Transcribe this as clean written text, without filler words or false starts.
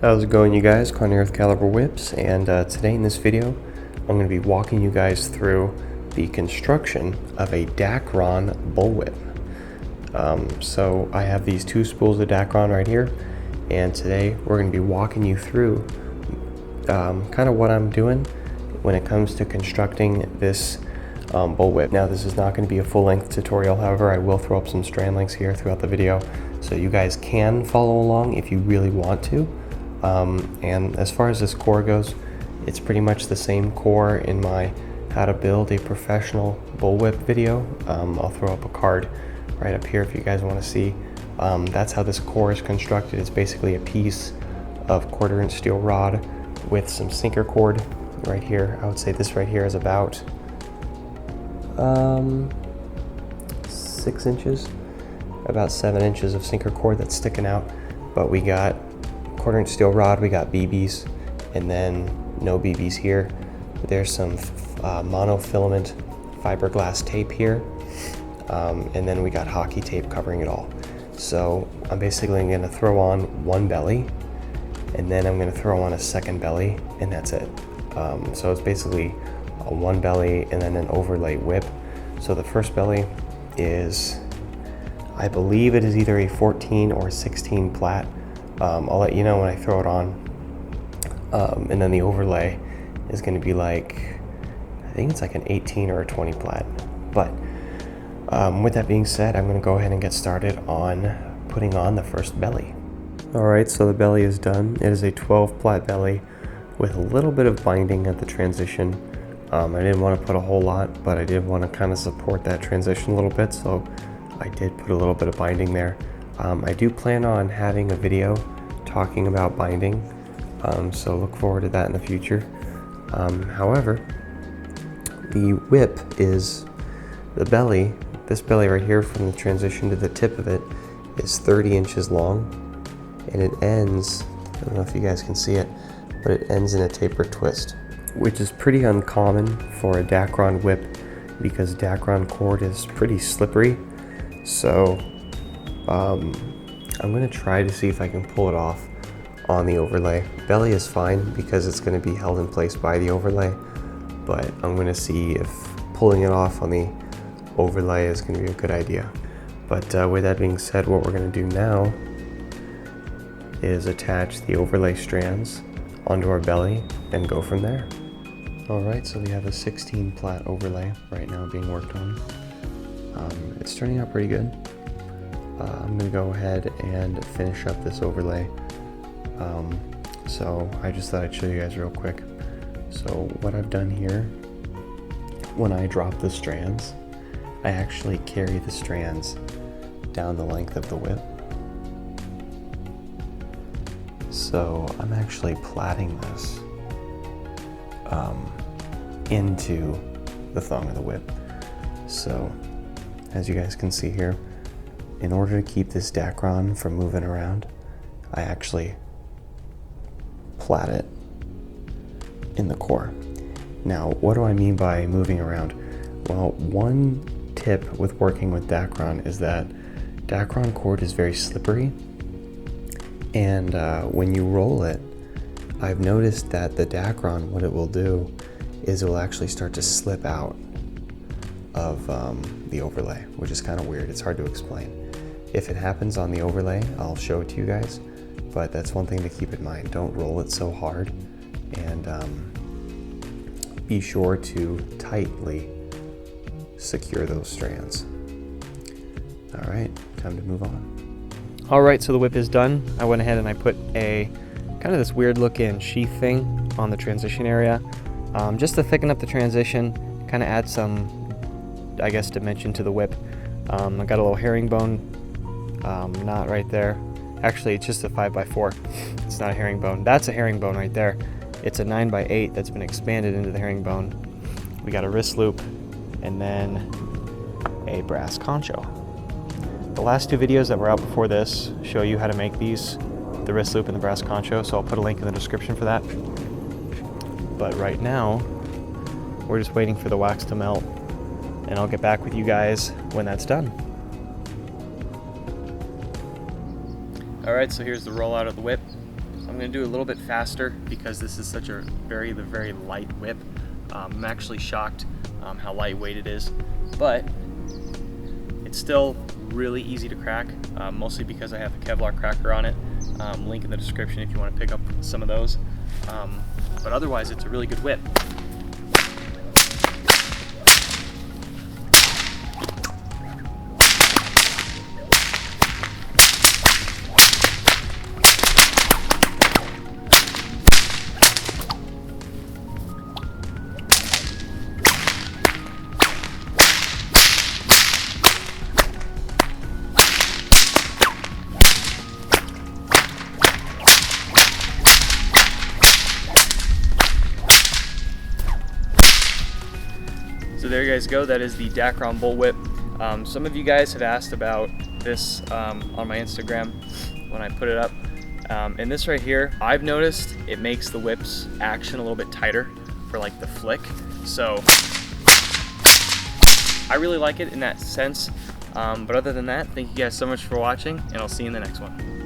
How's it going, you guys? Concho with Caliber Whips, and today in this video I'm going to be walking you guys through the construction of a Dacron Bullwhip. So I have these two spools of Dacron right here, and today we're going to be walking you through kind of what I'm doing when it comes to constructing this bullwhip. Now, this is not going to be a full-length tutorial, however I will throw up some strand links here throughout the video so you guys can follow along if you really want to. And as far as this core goes, it's pretty much the same core in my how to build a professional bullwhip video. I'll throw up a card right up here if you guys want to see. That's how this core is constructed. It's basically a piece of 1/4" steel rod with some sinker cord right here. I would say this right here is about 6 inches, about 7 inches of sinker cord that's sticking out. But we got 1/4" steel rod, we got BBs, and then no BBs here. There's some monofilament fiberglass tape here, and then we got hockey tape covering it all. So I'm basically going to throw on one belly, and then I'm going to throw on a second belly, and that's it. So it's basically a one belly and then an overlay whip. So the first belly is, I believe it is either a 14 or 16 plait. I'll let you know when I throw it on. And then the overlay is going to be like, I think it's like an 18 or a 20 plait. But with that being said, I'm going to go ahead and get started on putting on the first belly. Alright, so the belly is done. It is a 12 plait belly with a little bit of binding at the transition. I didn't want to put a whole lot, but I did want to kind of support that transition a little bit, so I did put a little bit of binding there. I do plan on having a video talking about binding, so look forward to that in the future. However, the whip is the belly. This belly right here, from the transition to the tip of it, is 30 inches long, and it ends, I don't know if you guys can see it, but it ends in a taper twist, which is pretty uncommon for a Dacron whip because Dacron cord is pretty slippery. So I'm going to try to see if I can pull it off on the overlay. Belly is fine because it's going to be held in place by the overlay, but I'm going to see if pulling it off on the overlay is going to be a good idea. But with that being said, what we're going to do now is attach the overlay strands onto our belly and go from there. Alright, so we have a 16 plait overlay right now being worked on. It's turning out pretty good. I'm going to go ahead and finish up this overlay. So I just thought I'd show you guys real quick. So what I've done here, when I drop the strands, I actually carry the strands down the length of the whip. So I'm actually plaiting this into the thong of the whip. So as you guys can see here, in order to keep this Dacron from moving around, I actually plait it in the core. Now, what do I mean by moving around? Well, one tip with working with Dacron is that Dacron cord is very slippery, and when you roll it, I've noticed that the Dacron, what it will do is it will actually start to slip out of the overlay, which is kind of weird. It's hard to explain. If it happens on the overlay, I'll show it to you guys, but that's one thing to keep in mind. Don't roll it so hard, and be sure to tightly secure those strands. All right, time to move on. All right, so the whip is done. I went ahead and I put a kind of this weird looking sheath thing on the transition area, just to thicken up the transition, kind of add some, I guess, dimension to the whip. I got a little herringbone knot right there. Actually, it's just a 5x4. It's not a herringbone. That's a herringbone right there. It's a 9x8 that's been expanded into the herringbone. We got a wrist loop and then a brass concho. The last two videos that were out before this show you how to make these, the wrist loop and the brass concho, so I'll put a link in the description for that. But right now, we're just waiting for the wax to melt, and I'll get back with you guys when that's done. Alright, so here's the rollout of the whip. I'm gonna do a little bit faster because this is such a very light whip. I'm actually shocked how lightweight it is, but it's still really easy to crack, mostly because I have a Kevlar cracker on it. Link in the description if you want to pick up some of those. But otherwise, it's a really good whip. So there you guys go, that is the Dacron Bullwhip. Some of you guys have asked about this on my Instagram when I put it up. And this right here, I've noticed it makes the whip's action a little bit tighter for like the flick. So I really like it in that sense. But other than that, thank you guys so much for watching, and I'll see you in the next one.